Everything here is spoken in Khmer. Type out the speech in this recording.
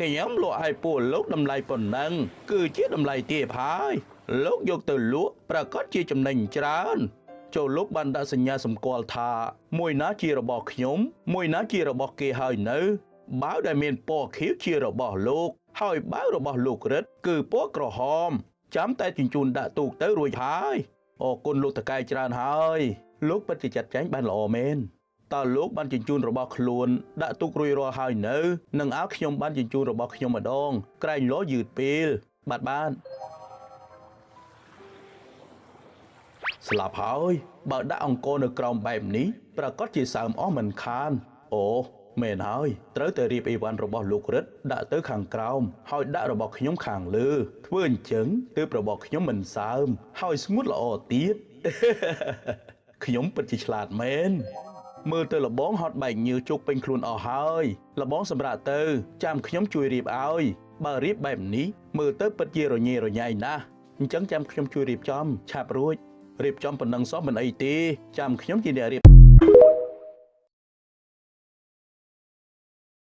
ខ្ញុំលក់ឲ្យពួកលោកតម្លៃប៉ុណ្ណឹងគឺជាតម្លៃទាបហើយលោកយកទៅលក់ប្រកាសជាចំណេញច្រើនចូលលោកបានដាក់សញ្ញាសម្គាល់ថាមួយណាជារបស់ខ្ញុំមួយណាជារបស់គេហើយនៅបាវដែលមានពណ៌ខៀវជារបស់លោកហើយបាវរបស់លោករិទ្ធគឺពណ៌ក្រហមចាំតែជញ្ជូនដាក់ទូកទៅរួចហើយអរគុណលោកតកែច្រើនហើយលោកពិតជាចាត់ចែងបានល្អមែនតើលោកបានជញ្ជូនរបស់ខ្លួនដាក់ទូករួចរាល់ហើយនៅនឹងឲ្យខ្ញុំបានជញ្ជូនរបស់ខ្ញុំម្ដងក្រែងលោយឺតពេលបានស្លាប់ហើយបើដាក់អង្គរនៅក្រោមបែបនេះប្រកាសជាសើមអស់មិនខានអូមែនហើយត្រូវតែរៀបអីវ៉ាន់របស់លោករិទ្ធដាក់ទៅខាងក្រោមហើយដាក់របស់ខ្ញុំខាងលើធ្វើអញ្ចឹងទើបរបស់ខ្ញុំមិនសើមហើយស្ងួតល្អទៀតខ្ញុំពិតជាឆ្លាតមែនមើលទៅលបងហត់បែកញើសជោគពេញខ្លួនអស់ហើយលបងសម្រាប់ទៅចាំខ្ញុំជួយរៀបឲ្យបើរៀបបែបនេះមើលទៅពិតជារញ៉េរញ៉ៃណាស់អញ្ចឹងចាំខ្ញុំជួយរៀបចំឆាប់រួចរៀបចំប៉ុណ្ណឹងសោះមិនអីទេចាំខ្ញុំជាអ្នករៀប